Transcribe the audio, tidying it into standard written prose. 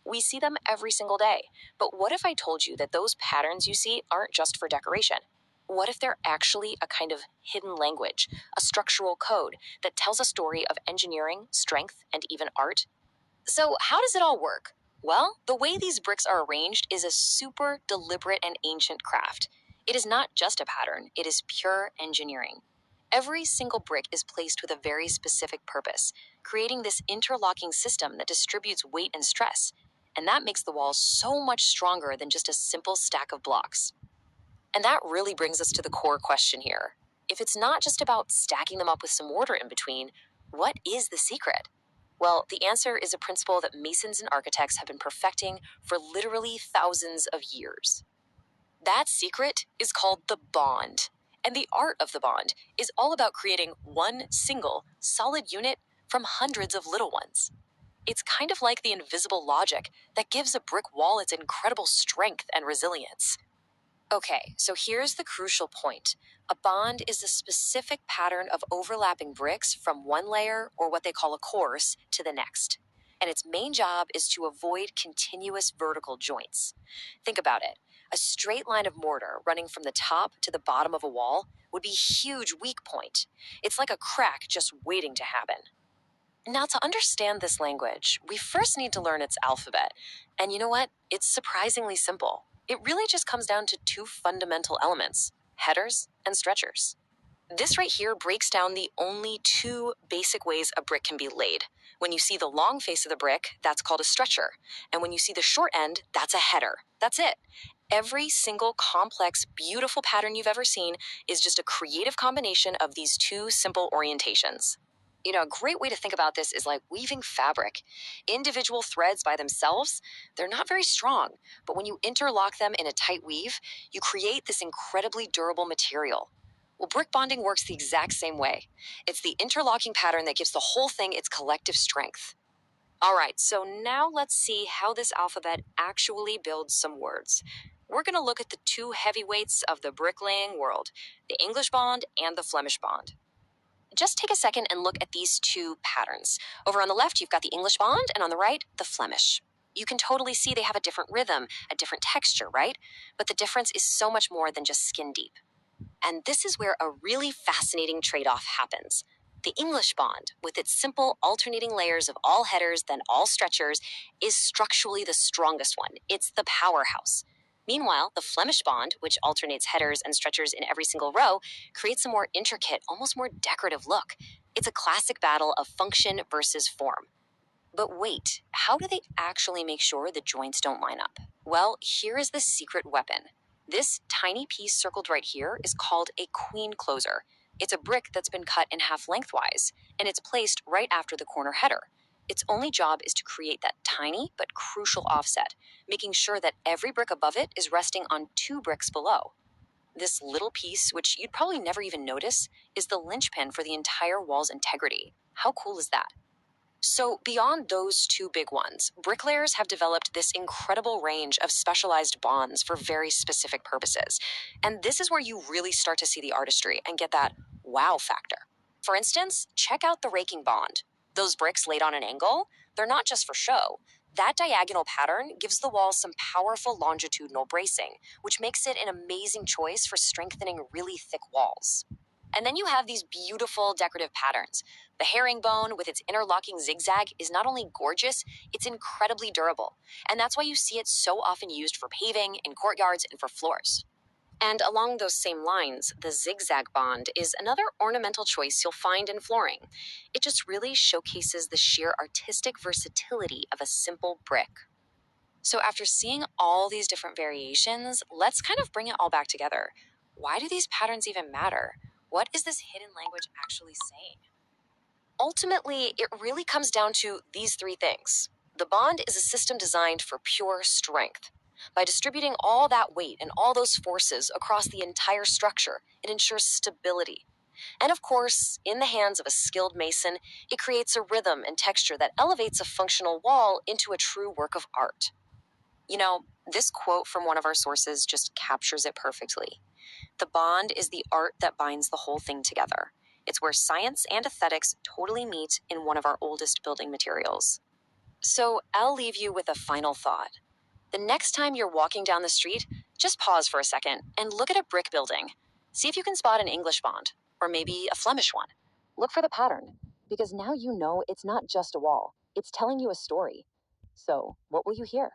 We see them every single day. But what if I told you that those patterns you see aren't just for decoration? What if they're actually a kind of hidden language, a structural code that tells a story of engineering, strength, and even art? So how does it all work? Well, the way these bricks are arranged is a super deliberate and ancient craft. It is not just a pattern, it is pure engineering. Every single brick is placed with a very specific purpose, creating this interlocking system that distributes weight and stress. And that makes the walls so much stronger than just a simple stack of blocks. And that really brings us to the core question here. If it's not just about stacking them up with some mortar in between, what is the secret? Well, the answer is a principle that masons and architects have been perfecting for literally thousands of years. That secret is called the bond. And the art of the bond is all about creating one single, solid unit from hundreds of little ones. It's kind of like the invisible logic that gives a brick wall its incredible strength and resilience. Okay, so here's the crucial point. A bond is a specific pattern of overlapping bricks from one layer, or what they call a course, to the next. And its main job is to avoid continuous vertical joints. Think about it. A straight line of mortar running from the top to the bottom of a wall would be a huge weak point. It's like a crack just waiting to happen. Now, to understand this language, we first need to learn its alphabet. And you know what? It's surprisingly simple. It really just comes down to two fundamental elements: headers and stretchers. This right here breaks down the only two basic ways a brick can be laid. When you see the long face of the brick, that's called a stretcher. And when you see the short end, that's a header. That's it. Every single complex, beautiful pattern you've ever seen is just a creative combination of these two simple orientations. You know, a great way to think about this is like weaving fabric. Individual threads by themselves, they're not very strong, but when you interlock them in a tight weave, you create this incredibly durable material. Well, brick bonding works the exact same way. It's the interlocking pattern that gives the whole thing its collective strength. All right, so now let's see how this alphabet actually builds some words. We're going to look at the two heavyweights of the bricklaying world, the English bond and the Flemish bond. Just take a second and look at these two patterns. Over on the left, you've got the English bond, and on the right, the Flemish. You can totally see they have a different rhythm, a different texture, right? But the difference is so much more than just skin deep. And this is where a really fascinating trade-off happens. The English bond, with its simple alternating layers of all headers then all stretchers, is structurally the strongest one. It's the powerhouse. Meanwhile, the Flemish bond, which alternates headers and stretchers in every single row, creates a more intricate, almost more decorative look. It's a classic battle of function versus form. But wait, how do they actually make sure the joints don't line up? Well, here is the secret weapon. This tiny piece circled right here is called a queen closer. It's a brick that's been cut in half lengthwise, and it's placed right after the corner header. Its only job is to create that tiny but crucial offset, making sure that every brick above it is resting on two bricks below. This little piece, which you'd probably never even notice, is the linchpin for the entire wall's integrity. How cool is that? So beyond those two big ones, bricklayers have developed this incredible range of specialized bonds for very specific purposes. And this is where you really start to see the artistry and get that wow factor. For instance, check out the raking bond. Those bricks laid on an angle, they're not just for show. That diagonal pattern gives the wall some powerful longitudinal bracing, which makes it an amazing choice for strengthening really thick walls. And then you have these beautiful decorative patterns. The herringbone with its interlocking zigzag is not only gorgeous, it's incredibly durable. And that's why you see it so often used for paving, in courtyards, and for floors. And along those same lines, the zigzag bond is another ornamental choice you'll find in flooring. It just really showcases the sheer artistic versatility of a simple brick. So after seeing all these different variations, let's kind of bring it all back together. Why do these patterns even matter? What is this hidden language actually saying? Ultimately, it really comes down to these three things. The bond is a system designed for pure strength. By distributing all that weight and all those forces across the entire structure, it ensures stability. And of course, in the hands of a skilled mason, it creates a rhythm and texture that elevates a functional wall into a true work of art. You know, this quote from one of our sources just captures it perfectly. The bond is the art that binds the whole thing together. It's where science and aesthetics totally meet in one of our oldest building materials. So I'll leave you with a final thought. The next time you're walking down the street, just pause for a second and look at a brick building. See if you can spot an English font, or maybe a Flemish one. Look for the pattern, because now you know it's not just a wall, it's telling you a story. So, what will you hear?